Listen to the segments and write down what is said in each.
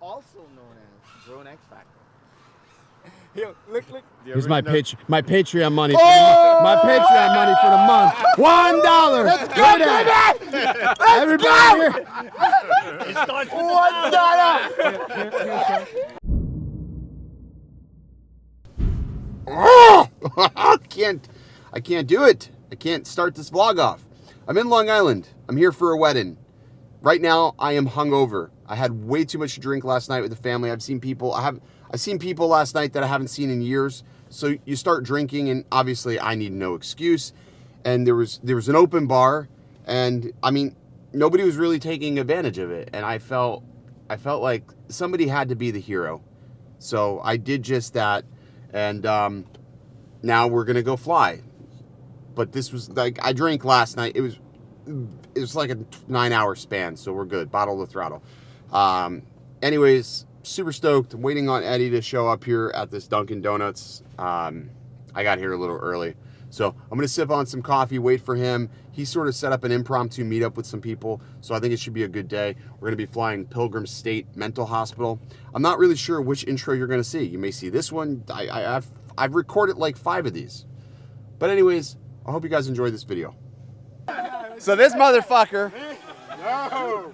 Also known as DroneXfactor. Here, look. Here's my Patreon money. My Patreon money for the month. $1. Let's go, baby! Everybody here. $1. I can't do it. I can't start this vlog off. I'm in Long Island. I'm here for a wedding. Right now, I am hungover. I had way too much to drink last night with the family. I've seen people last night that I haven't seen in years. So you start drinking, and obviously I need no excuse. And there was an open bar, and I mean, nobody was really taking advantage of it. And I felt like somebody had to be the hero. So I did just that, and now we're gonna go fly. But this was like, I drank last night. It was like a 9-hour span, so we're good. Bottle to throttle. Anyways, super stoked. I'm waiting on Eddie to show up here at this Dunkin' Donuts. I got here a little early. So I'm going to sip on some coffee, wait for him. He sort of set up an impromptu meetup with some people, so I think it should be a good day. We're going to be flying Pilgrim State Mental Hospital. I'm not really sure which intro you're going to see. You may see this one. I've recorded like 5 of these. But anyways, I hope you guys enjoy this video. So this motherfucker,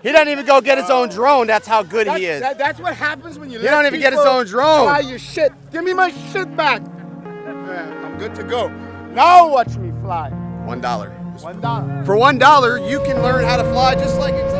he doesn't even go get his own drone. That's how good he is. That's what happens when you He don't even get his own drone. Fly your shit. Give me my shit back. Yeah, I'm good to go. Now watch me fly. $1. $1. For $1, you can learn how to fly just like it's.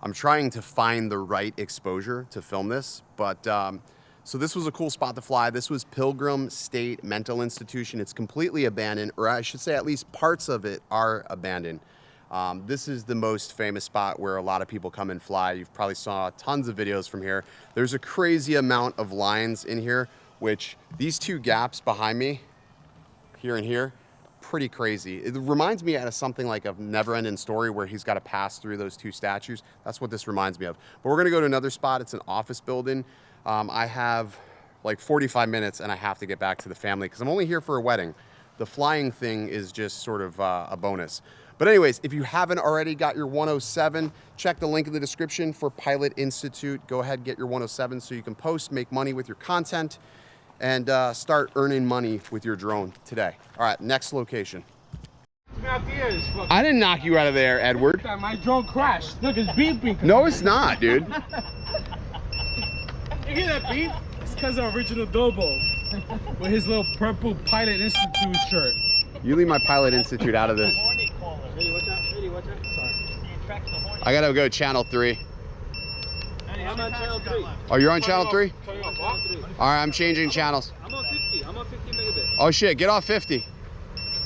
I'm trying to find the right exposure to film this, but so this was a cool spot to fly. This was Pilgrim State Mental Institution. It's completely abandoned, or I should say at least parts of it are abandoned. This is the most famous spot where a lot of people come and fly. You've probably saw tons of videos from here. There's a crazy amount of lines in here, which these two gaps behind me, here and here, pretty crazy. It reminds me of something like a Never-Ending Story where he's got to pass through those two statues. That's what this reminds me of. But we're gonna go to another spot. It's an office building. I have like 45 minutes and I have to get back to the family because I'm only here for a wedding. The flying thing is just sort of a bonus. But anyways, if you haven't already got your 107, check the link in the description for Pilot Institute. Go ahead and get your 107 so you can post, make money with your content, and start earning money with your drone today. All right, next location. I didn't knock you out of there, Edward. My drone crashed. Look, it's beeping. No, it's not, dude. You hear that beep? It's because of OriginaldoBo with his little purple Pilot Institute shirt. You leave my Pilot Institute out of this. Ready, watch out. Ready, watch out. Sorry. I gotta go channel 3. I'm on channel 3. Oh, you're on channel 3? Turning off channel 3. All right, I'm changing channels. I'm on 50. I'm on 50 megabits. Oh shit, get off 50.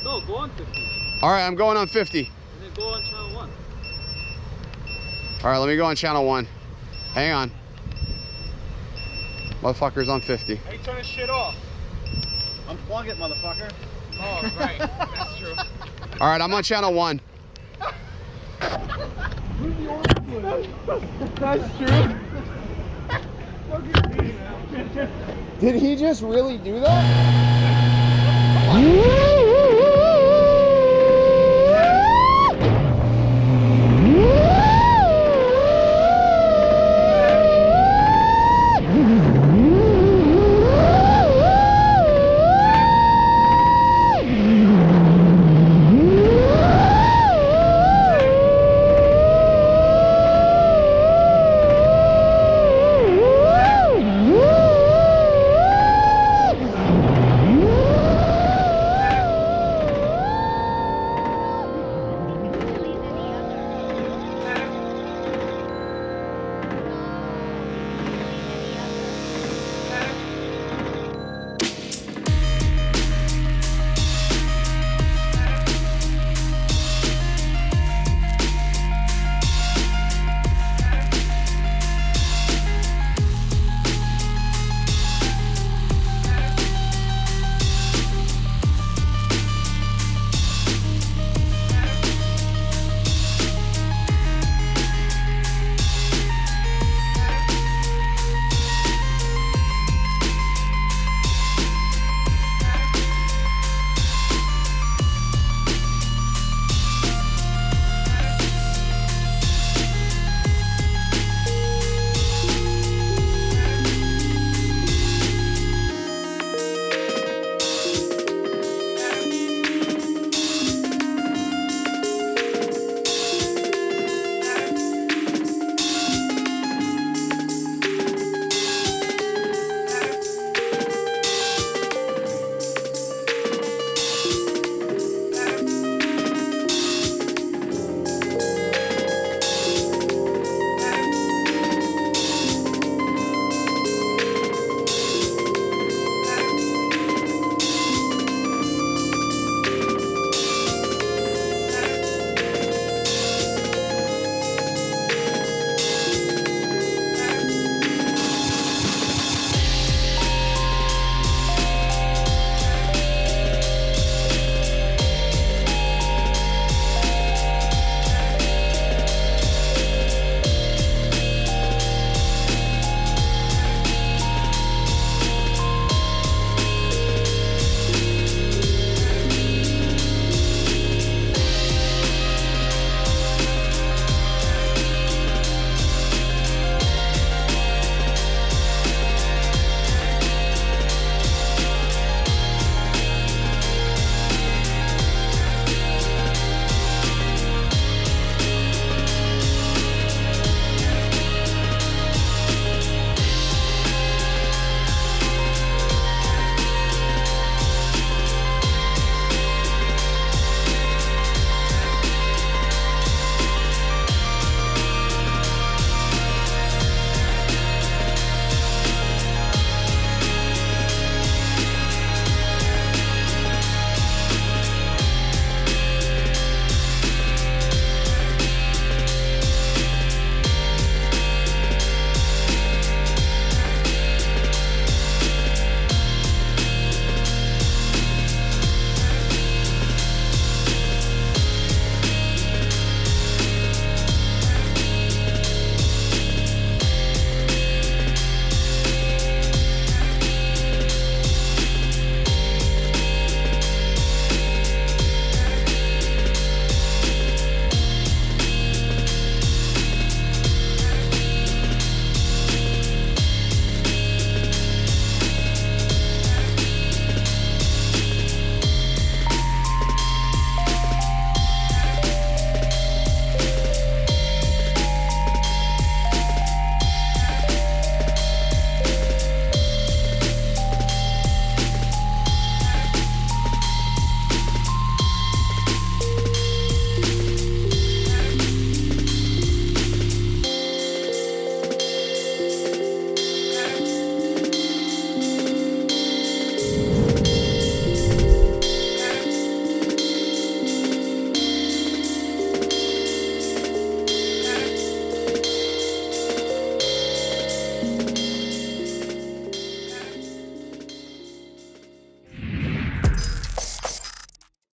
No, go on 50. All right, I'm going on 50. And then go on channel 1. All right, let me go on channel 1. Hang on. Motherfucker's on 50. How you turn this shit off? Unplug it, motherfucker. Oh, right. That's true. All right, I'm on channel 1. That's true. Did he just really do that?